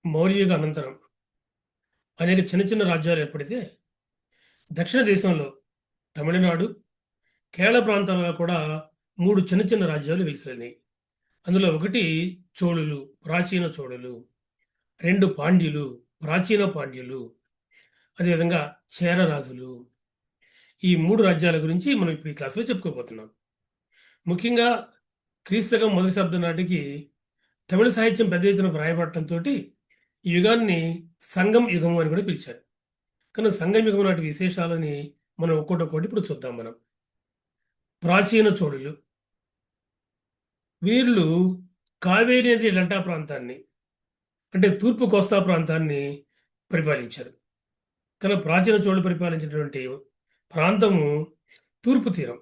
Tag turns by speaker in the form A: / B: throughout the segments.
A: మౌర్యుగ అనంతరం అనేక చిన్న చిన్న రాజ్యాలు ఏర్పడితే దక్షిణ దేశంలో తమిళనాడు, కేరళ ప్రాంతాలలో కూడా మూడు చిన్న చిన్న రాజ్యాలు వెలిసినాయి. అందులో ఒకటి చోళులు, ప్రాచీన చోళులు. రెండు పాండ్యులు, ప్రాచీన పాండ్యులు. అదేవిధంగా చేరరాజులు. ఈ మూడు రాజ్యాల గురించి మనం ఇప్పుడు ఈ క్లాసులో చెప్పుకోబోతున్నాం. ముఖ్యంగా క్రీస్తకం మొదటి శతాబ్దం నాటికి తమిళ సాహిత్యం పెద్ద ఎత్తున వ్రాయబడటంతో ఈ యుగాన్ని సంగం యుగం అని కూడా పిలిచారు. కానీ సంగం యుగం నాటి విశేషాలని మనం ఒక్కొక్కటి ఇప్పుడు చూద్దాం మనం. ప్రాచీన చోళులు వీళ్ళు కావేరీ నది డెల్టా ప్రాంతాన్ని, అంటే తూర్పు కోస్తా ప్రాంతాన్ని పరిపాలించారు. కానీ ప్రాచీన చోళులు పరిపాలించినటువంటి ప్రాంతము తూర్పు తీరం,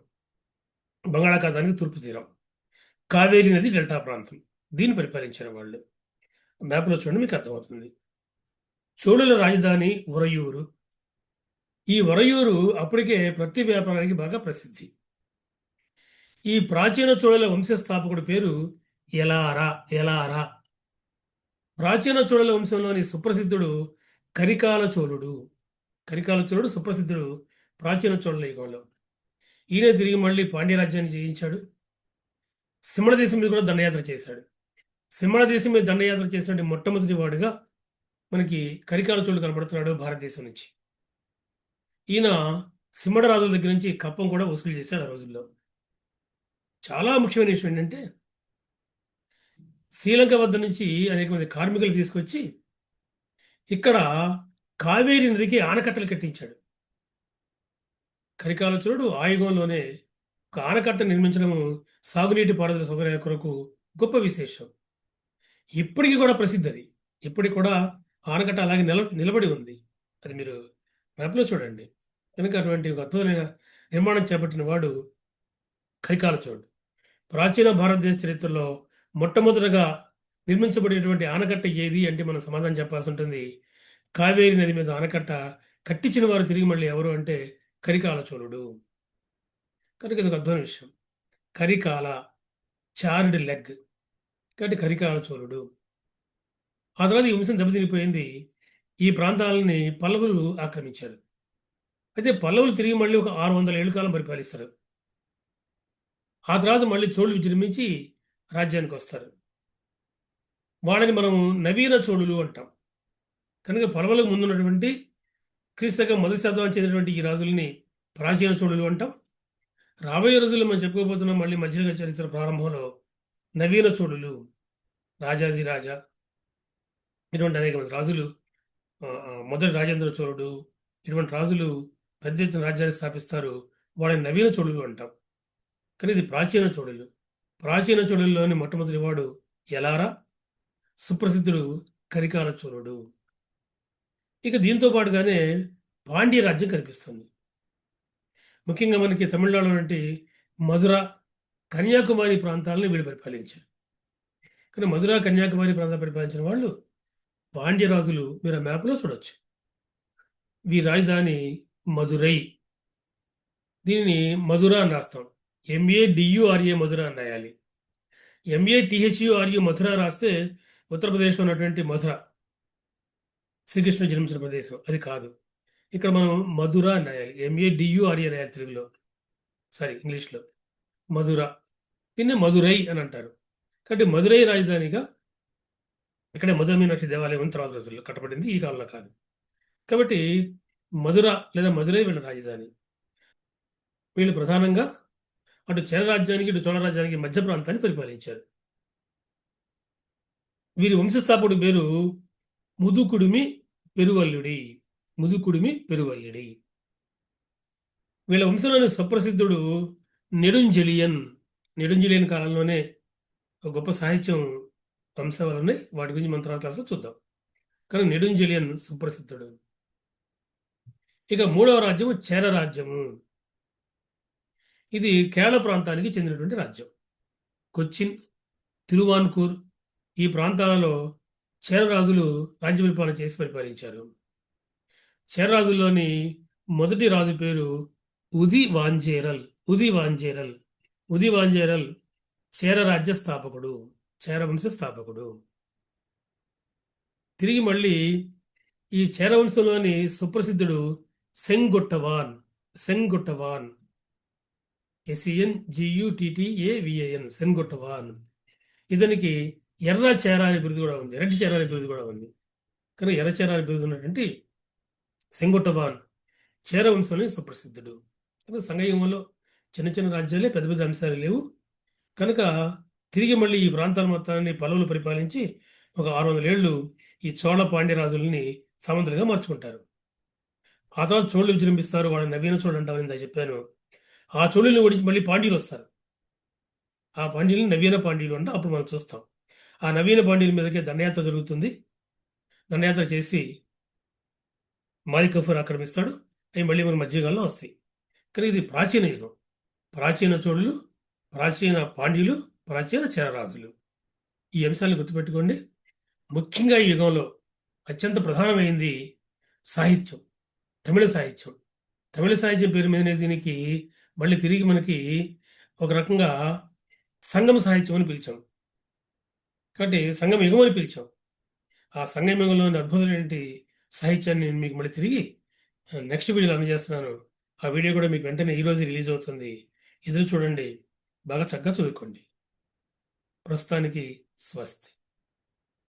A: బంగాళాఖాతానికి తూర్పు తీరం, కావేరీ నది డెల్టా ప్రాంతం. దీన్ని పరిపాలించారు వాళ్ళు. మ్యాప్లో చూడండి, మీకు అర్థమవుతుంది. చోళుల రాజధాని ఉరయూరు. ఈ ఉరయూరు అప్పటికే ప్రతి వ్యాపారానికి బాగా ప్రసిద్ధి. ఈ ప్రాచీన చోళుల వంశస్థాపకుడి పేరు ఎలారా. ఎలారా ప్రాచీన చోళుల వంశంలోని సుప్రసిద్ధుడు కరికాల చోళుడు. కరికాల చోళుడు సుప్రసిద్ధుడు ప్రాచీన చోళుల యుగంలో. ఈయన తిరిగి మళ్ళీ పాండ్యరాజ్యాన్ని జయించాడు. సింహళ దేశం మీద కూడా దండయాత్ర చేశాడు. సింహళ దేశం మీద దండయాత్ర చేసినటువంటి మొట్టమొదటి వాడుగా మనకి కరికాల చోళుడు కనబడుతున్నాడు భారతదేశం నుంచి. ఈయన సింహళ రాజుల దగ్గర నుంచి కప్పం కూడా వసూలు చేశాడు ఆ రోజుల్లో. చాలా ముఖ్యమైన విషయం ఏంటంటే, శ్రీలంక వద్ద నుంచి అనేక మంది కార్మికులు తీసుకొచ్చి ఇక్కడ కావేరీ నదికి ఆనకట్టలు కట్టించాడు. కరికాల చోళుడు ఆయుగంలోనే ఒక ఆనకట్ట నిర్మించడం సాగునీటి పారుదల సౌకర్యాల కొరకు గొప్ప విశేషం. ఇప్పటికీ కూడా ప్రసిద్ధి అది. ఇప్పటికి కూడా ఆనకట్ట అలాగే నిలబడి ఉంది. అది మీరు మ్యాప్లో చూడండి. కనుక అటువంటి ఒక అద్భుతమైన నిర్మాణం చేపట్టిన వాడు కరికాల చోళుడు. ప్రాచీన భారతదేశ చరిత్రలో మొట్టమొదటగా నిర్మించబడినటువంటి ఆనకట్ట ఏది అంటే మనం సమాధానం చెప్పాల్సి ఉంటుంది. కావేరీ నది మీద ఆనకట్ట కట్టించిన వారు తిరిగి మళ్ళీ ఎవరు అంటే కరికాల చోళుడు. కనుక ఇది ఒక అద్భుతమైన విషయం. కరికాల, చార్డ్ లెగ్, కాబట్టి కరికాల చోళుడు. ఆ తర్వాత ఈ వంశం దెబ్బతినిపోయింది. ఈ ప్రాంతాలని పల్లవులు ఆక్రమించారు. అయితే పల్లవులు తిరిగి మళ్ళీ ఒక 600 ఏళ్ళ కాలం పరిపాలిస్తారు. ఆ తర్వాత మళ్ళీ చోళులు విజృంభించి రాజ్యానికి వస్తారు. వాళ్ళని మనం నవీన చోళులు అంటాం. కనుక పల్లవులకు ముందున్నటువంటి క్రీస్తకం మొదటి శతాబ్దానికి చెందినటువంటి ఈ రాజుల్ని ప్రాచీన చోళులు అంటాం. రాబోయే రోజుల్లో మనం చెప్పుకోబోతున్నాం మళ్ళీ మధ్యయుగ చరిత్ర ప్రారంభంలో నవీన చోళులు, రాజాది రాజా, ఇటువంటి అనేక మంది రాజులు, మొదటి రాజేంద్ర చోళుడు, ఇటువంటి రాజులు పెద్ద ఎత్తున రాజ్యాన్ని స్థాపిస్తారు. వాళ్ళని నవీన చోళులు అంటాం. కానీ ఇది ప్రాచీన చోళులు. ప్రాచీన చోళుల్లోని మొట్టమొదటి వాడు ఎలారా, సుప్రసిద్ధుడు కరికాల చోళుడు. ఇక దీంతో పాటుగానే పాండ్య రాజ్యం కనిపిస్తుంది. ముఖ్యంగా మనకి తమిళనాడు వంటి మధుర, కన్యాకుమారి ప్రాంతాలను వీళ్ళు పరిపాలించారు. కానీ మధుర, కన్యాకుమారి ప్రాంతాలు పరిపాలించిన వాళ్ళు పాండ్యరాజులు. మీరు ఆ మ్యాప్లో చూడొచ్చు. వీరి రాజధాని మధురై. దీనిని మధుర అని రాస్తాం. MADURA మధుర అని రాయాలి. MATHURU మధుర రాస్తే ఉత్తరప్రదేశ్లో ఉన్నటువంటి మధుర, శ్రీకృష్ణుడు జన్మించిన ప్రదేశం అది కాదు. ఇక్కడ మనం మధుర అని రాయాలి. MADURA రాయాలి తెలుగులో, సారీ ఇంగ్లీష్లో. మధుర, దీన్ని మధురై అని అంటారు. కాబట్టి మధురై రాజధానిగా ఇక్కడే మధుర మీనాక్షి దేవాలయం అని తర్వాత రోజుల్లో కట్టబడింది, ఈ కాలంలో కాదు. కాబట్టి మధుర లేదా మధురై వీళ్ళ రాజధాని. వీళ్ళు ప్రధానంగా అటు చేర రాజ్యానికి ఇటు చోళ రాజ్యానికి మధ్య ప్రాంతాన్ని పరిపాలించారు. వీరి వంశస్థాపకుడి పేరు ముదుకుడిమి పెరువల్లుడి. ముదుకుడిమి పెరువల్లుడి. వీళ్ళ వంశంలోని సుప్రసిద్ధుడు నెడుంజెలియన్. నెడుంజెలియన్ కాలంలోనే ఒక గొప్ప సాహిత్యం వంశాలు ఉన్నాయి. వాటి గురించి మన తర్వాత క్లాసులో చూద్దాం. కానీ నెడుంజెలియన్ సుప్రసిద్ధుడు. ఇక మూడవ రాజ్యము చేర రాజ్యము. ఇది కేరళ ప్రాంతానికి చెందినటువంటి రాజ్యం. కొచ్చిన్, తిరువాన్కూర్ ఈ ప్రాంతాలలో చేరరాజులు రాజ్య పరిపాలన చేసి పరిపాలించారు. చేరరాజుల్లోని మొదటి రాజు పేరు ఉది వాంజేరల్. ఉది వాంజేరల్. ఉది వాంజేరల్ చేర రాజ్య స్థాపకుడు, చేర వంశ స్థాపకుడు. తిరిగి మళ్ళీ ఈ చేర వంశంలోని సుప్రసిద్ధుడు సెంగొట్టవాన్. సెంగొట్టవాన్. SENGUTTAVAN. సెంగొట్టవాన్. ఇతనికి ఎర్ర చేర అనే బిరుదు కూడా ఉంది. రెడ్ చేర అనే బిరుదు కూడా ఉంది. కానీ ఎర్ర చేర అనే బిరుదు ఉన్నటువంటి సెంగొట్టవాన్ చేర వంశంలోని సుప్రసిద్ధుడు. కనుక సంగయుగంలో చిన్న చిన్న రాజ్యాలే, పెద్ద పెద్ద అంశాలు లేవు. కనుక తిరిగి మళ్ళీ ఈ ప్రాంతాల మొత్తాన్ని పల్లవులు పరిపాలించి ఒక 600 ఏళ్ళు ఈ చోళ పాండ్య రాజుల్ని సామంతులుగా మార్చుకుంటారు. ఆ తర్వాత చోళులు విజృంభిస్తారు. వాళ్ళని నవీన చోళులు అంటామని ఇందాక చెప్పాను. ఆ చోళుల్ని ఓడించి మళ్ళీ పాండ్యులు వస్తారు. ఆ పాండ్యుల్ని నవీన పాండ్యులు అంటే అప్పుడు మనం చూస్తాం. ఆ నవీన పాండ్యుల మీదకే దండయాత్ర జరుగుతుంది. దండయాత్ర చేసి మాలిక్ కఫూర్ ఆక్రమిస్తాడు. అవి మళ్ళీ మన మధ్యకాలంలో వస్తాయి. కానీ ఇది ప్రాచీన యుగం. ప్రాచీన చోళులు, ప్రాచీన పాండ్యులు, ప్రాచీన చేరరాజులు. ఈ అంశాలను గుర్తుపెట్టుకోండి. ముఖ్యంగా ఈ యుగంలో అత్యంత ప్రధానమైంది సాహిత్యం, తమిళ సాహిత్యం. తమిళ సాహిత్యం పేరు మీదనే దీనికి మళ్ళీ తిరిగి మనకి ఒక రకంగా సంగమ సాహిత్యం అని పిలిచాం. కాబట్టి సంగమ యుగం అని పిలిచాం. ఆ సంగమ యుగంలోని అద్భుతమైనటువంటి సాహిత్యాన్ని నేను మీకు మళ్ళీ తిరిగి నెక్స్ట్ వీడియోలో అందజేస్తున్నాను. ఆ వీడియో కూడా మీకు వెంటనే ఈరోజు రిలీజ్ అవుతుంది. ఎదురు చూడండి. బాగా చక్కగా చదువుకోండి. ప్రస్తుతానికి స్వస్తి.